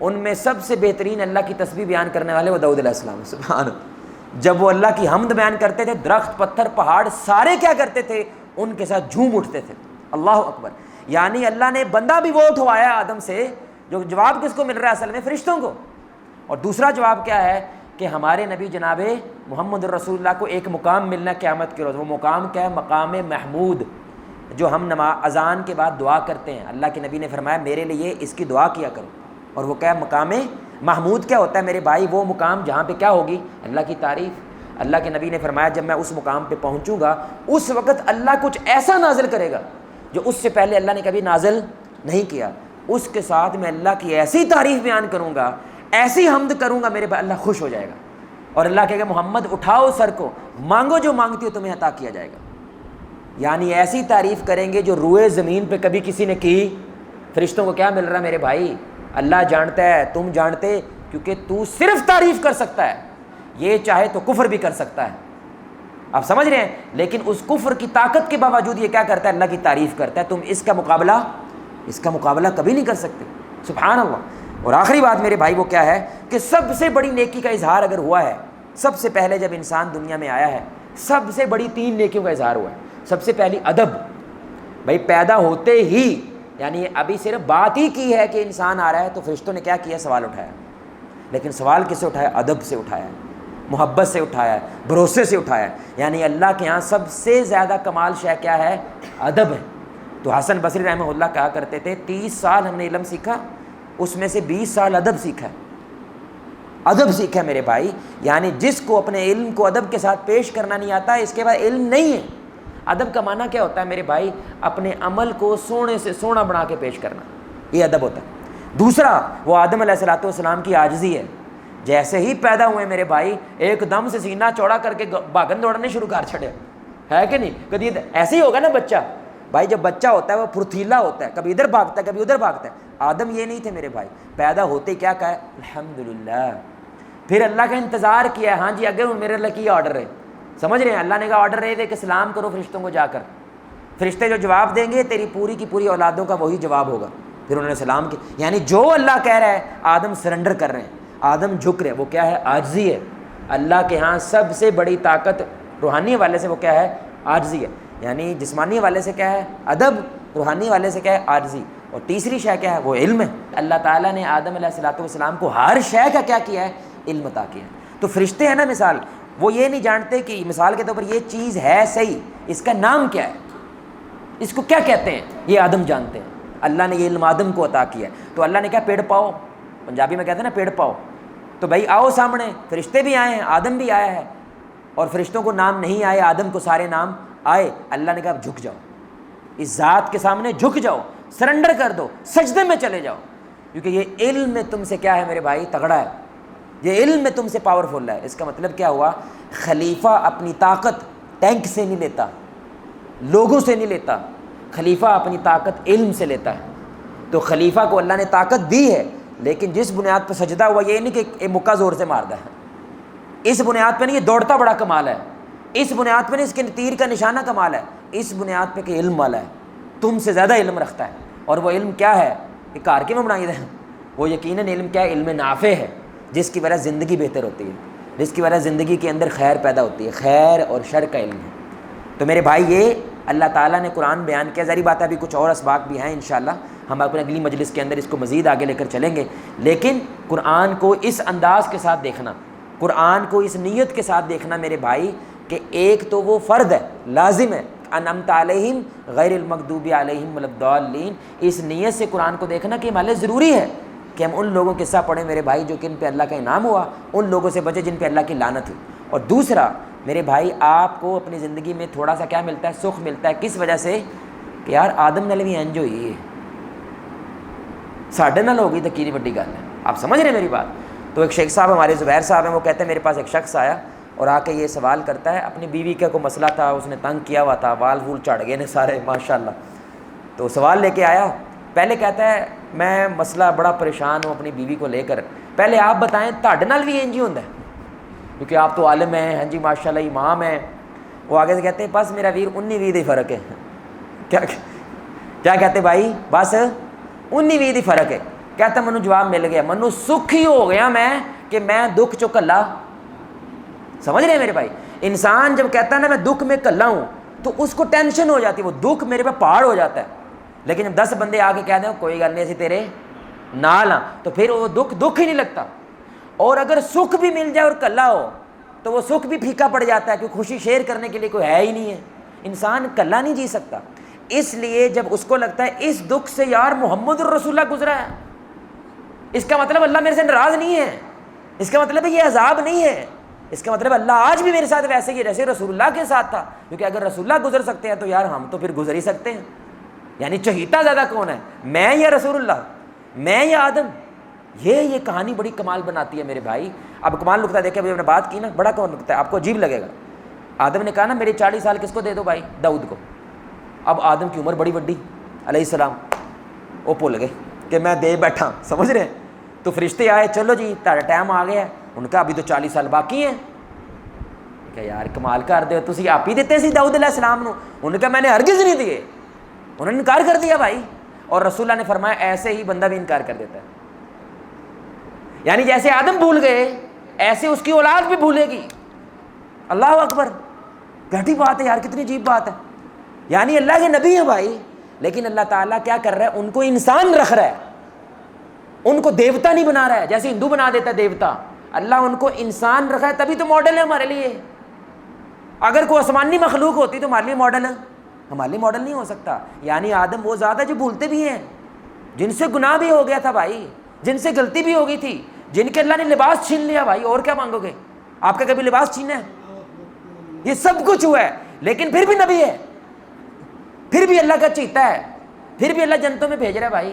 ان میں سب سے بہترین اللہ کی تسبیح بیان کرنے والے وہ داؤد علیہ السلام ہیں۔ سبحان اللہ، جب وہ اللہ کی حمد بیان کرتے تھے، درخت پتھر پہاڑ سارے کیا کرتے تھے؟ ان کے ساتھ جھوم اٹھتے تھے۔ اللہ اکبر، یعنی اللہ نے بندہ بھی وہ اٹھوایا آدم سے، جو جواب کس کو مل رہا ہے اصل میں؟ فرشتوں کو۔ اور دوسرا جواب کیا ہے کہ ہمارے نبی جناب محمد الرسول اللہ کو ایک مقام ملنا ہے قیامت کے روز۔ وہ مقام کیا ہے؟ مقام محمود، جو ہم اذان کے بعد دعا کرتے ہیں۔ اللہ کے نبی نے فرمایا میرے لیے اس کی دعا کیا کرو، اور وہ کیا ہے؟ مقام محمود۔ کیا ہوتا ہے میرے بھائی؟ وہ مقام جہاں پہ کیا ہوگی؟ اللہ کی تعریف۔ اللہ کے نبی نے فرمایا جب میں اس مقام پہ پہنچوں گا اس وقت اللہ کچھ ایسا نازل کرے گا جو اس سے پہلے اللہ نے کبھی نازل نہیں کیا۔ اس کے ساتھ میں اللہ کی ایسی تعریف بیان کروں گا، ایسی حمد کروں گا میرے بھائی، اللہ خوش ہو جائے گا، اور اللہ کہے گا محمد اٹھاؤ سر کو، مانگو جو مانگتی ہو تمہیں عطا کیا جائے گا۔ یعنی ایسی تعریف کریں گے جو روئے زمین پہ کبھی کسی نے کی۔ فرشتوں کو کیا مل رہا ہے میرے بھائی؟ اللہ جانتا ہے، تم جانتے، کیونکہ تو صرف تعریف کر سکتا ہے، یہ چاہے تو کفر بھی کر سکتا ہے۔ آپ سمجھ رہے ہیں؟ لیکن اس کفر کی طاقت کے باوجود یہ کیا کرتا ہے؟ اللہ کی تعریف کرتا ہے۔ تم اس کا مقابلہ کبھی نہیں کر سکتے۔ سبحان اللہ۔ اور آخری بات میرے بھائی وہ کیا ہے کہ سب سے بڑی نیکی کا اظہار اگر ہوا ہے، سب سے پہلے جب انسان دنیا میں آیا ہے سب سے بڑی 3 نیکیوں کا اظہار ہوا ہے۔ سب سے پہلی ادب، بھائی پیدا ہوتے ہی، یعنی ابھی صرف بات ہی کی ہے کہ انسان آ رہا ہے تو فرشتوں نے کیا کیا؟ سوال اٹھایا، لیکن سوال کس سے اٹھایا؟ ادب سے اٹھایا ہے، محبت سے اٹھایا ہے، بھروسے سے اٹھایا ہے۔ یعنی اللہ کے ہاں سب سے زیادہ کمال شے کیا ہے؟ ادب ہے۔ تو حسن بصری رحمہ اللہ کہا کرتے تھے 30 سال ہم نے علم سیکھا، اس میں سے 20 سال ادب سیکھا ہے، ادب سیکھا ہے میرے بھائی۔ یعنی جس کو اپنے علم کو ادب کے ساتھ پیش کرنا نہیں آتا اس کے بعد علم نہیں ہے۔ ادب کا معنی کیا ہوتا ہے میرے بھائی؟ اپنے عمل کو سونے سے سونا بنا کے پیش کرنا، یہ ادب ہوتا ہے۔ دوسرا وہ آدم علیہ السلام کی عاجزی ہے، جیسے ہی پیدا ہوئے میرے بھائی ایک دم سے سینہ چوڑا کر کے بھاگن دوڑنے شروع کر چھڑے، ہے کہ نہیں؟ کبھی ایسے ہی ہوگا نا بچہ، بھائی جب بچہ ہوتا ہے وہ پھرتیلا ہوتا ہے، کبھی ادھر بھاگتا ہے کبھی ادھر بھاگتا ہے۔ آدم یہ نہیں تھے میرے بھائی، پیدا ہوتے ہی کیا کہا ہے؟ الحمدللہ۔ پھر اللہ کا انتظار کیا ہے، ہاں جی اگر میرے اللہ کی آرڈر ہے، سمجھ رہے ہیں؟ اللہ نے کہا آرڈر رہے تھے کہ سلام کرو فرشتوں کو جا کر، فرشتے جو جواب دیں گے تیری پوری کی پوری اولادوں کا وہی جواب ہوگا۔ پھر انہوں نے سلام کیا، یعنی جو اللہ کہہ رہا ہے آدم سرنڈر کر رہے ہیں، آدم جھک رہے ہیں، وہ کیا ہے؟ عاجزی ہے۔ اللہ کے ہاں سب سے بڑی طاقت روحانی حوالے سے وہ کیا ہے؟ عاجزی ہے۔ یعنی جسمانی حوالے سے کیا ہے؟ ادب، روحانی حوالے سے کیا ہے؟ عاجزی۔ اور تیسری شے کیا ہے؟ وہ علم ہے۔ اللہ تعالیٰ نے آدم علیہ السلام کو ہر شے کا کیا کیا ہے؟ علم عطا کیا ہے۔ تو فرشتے ہیں نا مثال، وہ یہ نہیں جانتے کہ مثال کے طور پر یہ چیز ہے صحیح، اس کا نام کیا ہے، اس کو کیا کہتے ہیں، یہ آدم جانتے ہیں۔ اللہ نے یہ علم آدم کو عطا کیا ہے۔ تو اللہ نے کہا پیڑ پاؤ، پنجابی میں کہتے ہیں نا پیڑ پاؤ، تو بھائی آؤ سامنے، فرشتے بھی آئے ہیں، آدم بھی آیا ہے، اور فرشتوں کو نام نہیں آئے، آدم کو سارے نام آئے۔ اللہ نے کہا جھک جاؤ، اس ذات کے سامنے جھک جاؤ، سرنڈر کر دو، سجدے میں چلے جاؤ، کیونکہ یہ علم میں تم سے کیا ہے میرے بھائی؟ تگڑا ہے، یہ علم میں تم سے پاورفل ہے۔ اس کا مطلب کیا ہوا؟ خلیفہ اپنی طاقت ٹینک سے نہیں لیتا، لوگوں سے نہیں لیتا، خلیفہ اپنی طاقت علم سے لیتا ہے۔ تو خلیفہ کو اللہ نے طاقت دی ہے، لیکن جس بنیاد پہ سجدہ ہوا یہ نہیں کہ ایک مکہ زور سے مارتا ہے، اس بنیاد پہ نہیں، یہ دوڑتا بڑا کمال ہے، اس بنیاد پہ نہیں، اس کے تیر کا نشانہ کمال ہے، اس بنیاد پہ کہ علم والا ہے، تم سے زیادہ علم رکھتا ہے۔ اور وہ علم کیا ہے؟ کہ کار کے میں بنائی دے، وہ یقیناً علم کیا ہے؟ علم نافع ہے، جس کی وجہ زندگی بہتر ہوتی ہے، جس کی وجہ زندگی کے اندر خیر پیدا ہوتی ہے، خیر اور شر کا علم ہے۔ تو میرے بھائی یہ اللہ تعالیٰ نے قرآن بیان کیا، ظاہری بات ہے ابھی کچھ اور اسباق بھی ہیں انشاءاللہ، ہم اپنے اگلی مجلس کے اندر اس کو مزید آگے لے کر چلیں گے، لیکن قرآن کو اس انداز کے ساتھ دیکھنا، قرآن کو اس نیت کے ساتھ دیکھنا میرے بھائی، کہ ایک تو وہ فرض ہے، لازم ہے، انعمت علیہم غیر المغضوب علیہم ولا الضالین، اس نیت سے قرآن کو دیکھنا کہ ہمارے ضروری ہے کہ ہم ان لوگوں کے ساتھ پڑھیں میرے بھائی جو کہ ان پہ اللہ کا انعام ہوا، ان لوگوں سے بچے جن پہ اللہ کی لعنت ہوئی۔ اور دوسرا میرے بھائی آپ کو اپنی زندگی میں تھوڑا سا کیا ملتا ہے؟ سکھ ملتا ہے، کس وجہ سے؟ کہ یار آدم نال بھی انج ہوئی ہے، ساڈے نال ہو گئی تو کی بڑی گل ہے۔ آپ سمجھ رہے ہیں میری بات؟ تو ایک شیخ صاحب ہمارے زبیر صاحب ہیں، وہ کہتے ہیں میرے پاس ایک شخص آیا اور آ کے یہ سوال کرتا ہے، اپنی بیوی کا کوئی مسئلہ تھا، اس نے تنگ کیا ہوا تھا، وال وول چڑھ گئے نے سارے ماشاءاللہ، تو سوال لے کے آیا۔ پہلے کہتا ہے میں مسئلہ بڑا پریشان ہوں اپنی بیوی کو لے کر، پہلے آپ بتائیں تہاڈے نال بھی انج ہی ہوندا ہے؟ کیونکہ آپ تو عالم ہیں، ہاں جی ماشاءاللہ امام ہیں۔ وہ آگے سے کہتے ہیں بس میرا ویر 19-20 ہی فرق ہے۔ کیا کہتے بھائی؟ بس 19-20 ہی فرق ہے۔ کہتا منو جواب مل گیا، منو سکھ ہی ہو گیا میں کہ میں دکھ چو کلا۔ سمجھ رہے ہیں میرے بھائی؟ انسان جب کہتا ہے نا میں دکھ میں کلا ہوں تو اس کو ٹینشن ہو جاتی ہے، وہ دکھ میرے پہ پہاڑ ہو جاتا ہے۔ لیکن جب 10 بندے آ کے کہہ دیں کوئی گل نہیں اسی تیرے نال ہاں، تو پھر وہ دکھ ہی نہیں لگتا۔ اور اگر سکھ بھی مل جائے اور کلا ہو تو وہ سکھ بھی پھیکا پڑ جاتا ہے، کیونکہ خوشی شیئر کرنے کے لیے کوئی ہے ہی نہیں ہے۔ انسان کلا نہیں جی سکتا، اس لیے جب اس کو لگتا ہے اس دکھ سے یار محمد الرسول اللہ گزرا ہے، اس کا مطلب اللہ میرے سے ناراض نہیں ہے، اس کا مطلب یہ عذاب نہیں ہے، اس کا مطلب اللہ آج بھی میرے ساتھ ویسے ہی ہے جیسے رسول اللہ کے ساتھ تھا، کیونکہ اگر رسول اللہ گزر سکتے ہیں تو یار ہم تو پھر گزر ہی سکتے ہیں۔ یعنی چہیتا زیادہ کون ہے، میں یا رسول اللہ، میں یا آدم؟ یہ کہانی بڑی کمال بناتی ہے میرے بھائی۔ اب کمال نکتہ دیکھیں، ابھی ہم نے بات کی نا، بڑا کمال نکتہ ہے، آپ کو عجیب لگے گا۔ آدم نے کہا نا میرے 40 سال کس کو دے دو بھائی؟ داؤد کو۔ اب آدم کی عمر بڑی بڑی علیہ السلام، وہ بھول گئے کہ میں دے بیٹھا، سمجھ رہے ہیں؟ تو فرشتے آئے، چلو جی تارا ٹائم آ گیا ہے، ان کا ابھی تو 40 سال باقی ہیں۔ کہ یار کمال کر دے، تسی آپ ہی دیتے سی داؤد علیہ السلام نو؟ ان کا میں نے ہرگز نہیں دیے، انہوں نے انکار کر دیا بھائی۔ اور رسول اللہ نے فرمایا ایسے ہی بندہ بھی انکار کر دیتا ہے، یعنی جیسے آدم بھول گئے ایسے اس کی اولاد بھی بھولے گی۔ اللہ اکبر، گھٹی بات ہے یار، کتنی عجیب بات ہے۔ یعنی اللہ کے نبی ہیں بھائی، لیکن اللہ تعالیٰ کیا کر رہا ہے، ان کو انسان رکھ رہا ہے، ان کو دیوتا نہیں بنا رہا ہے جیسے ہندو بنا دیتا ہے دیوتا۔ اللہ ان کو انسان رکھا ہے، تبھی تو ماڈل ہے ہمارے لیے۔ اگر کوئی آسمانی مخلوق ہوتی تو ہمارے لیے ماڈل ہے، ہمارے لیے ماڈل نہیں ہو سکتا۔ یعنی آدم وہ ذات ہے جو بھولتے بھی ہیں، جن سے گناہ بھی ہو گیا تھا بھائی، جن سے غلطی بھی ہو گئی تھی، جن کے اللہ نے لباس چھین لیا بھائی، اور کیا مانگو گے؟ آپ کا کبھی لباس چھینا ہے؟ یہ سب کچھ ہوا ہے، لیکن پھر بھی نبی ہے، پھر بھی اللہ کا چیتا ہے، پھر بھی اللہ جنتوں میں بھیج رہا ہے بھائی۔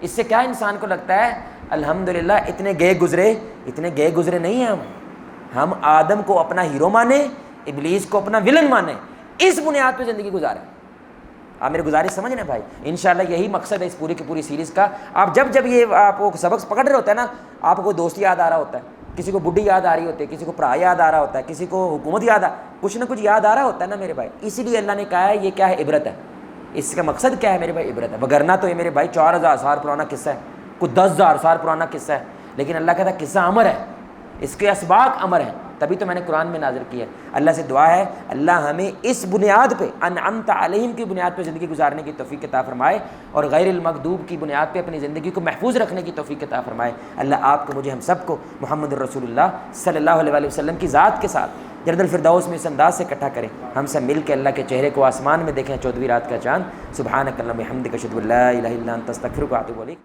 اس سے کیا انسان کو لگتا ہے الحمدللہ اتنے گئے گزرے نہیں ہیں ہم آدم کو اپنا ہیرو مانے، ابلیس کو اپنا ولن مانے، اس بنیاد پہ زندگی گزاریں۔ آپ میری گزارش سمجھ رہے ہیں بھائی؟ انشاءاللہ یہی مقصد ہے اس پوری کی پوری سیریز کا۔ آپ جب یہ آپ کو سبق پکڑ رہے ہوتے ہیں نا، آپ کو دوست یاد آ رہا ہوتا ہے، کسی کو بڈھی یاد آ رہی ہوتی ہے، کسی کو پرا یاد آ رہا ہوتا ہے، کسی کو حکومت یاد کچھ نہ کچھ یاد آ رہا ہوتا ہے نا میرے بھائی۔ اسی لیے اللہ نے کہا ہے یہ کیا ہے، عبرت ہے۔ اس کا مقصد کیا ہے میرے بھائی؟ عبرت ہے، وگرنہ تو یہ میرے بھائی 4000 سال پرانا قصہ ہے، کچھ 10,000 سال پرانا قصہ ہے، لیکن اللہ کہتا ہے قصہ امر ہے، اس کے اسباق امر ہیں، تبھی تو میں نے قرآن میں نازل کیا ہے۔ اللہ سے دعا ہے اللہ ہمیں اس بنیاد پہ انعمت علیہم کی بنیاد پہ زندگی گزارنے کی توفیق عطا فرمائے، اور غیر المغضوب کی بنیاد پہ اپنی زندگی کو محفوظ رکھنے کی توفیق عطا فرمائے۔ اللہ آپ کو، مجھے، ہم سب کو محمد الرسول اللہ صلی اللہ علیہ وآلہ وسلم کی ذات کے ساتھ جنت الفردوس میں اس انداز سے اکٹھا کریں، ہم سب مل کے اللہ کے چہرے کو آسمان میں دیکھیں 14ویں رات کا چاند۔ سبحانک اللہم وبحمدک، اشہد ان لا الہ الا انت، استغفرک واتوب الیک۔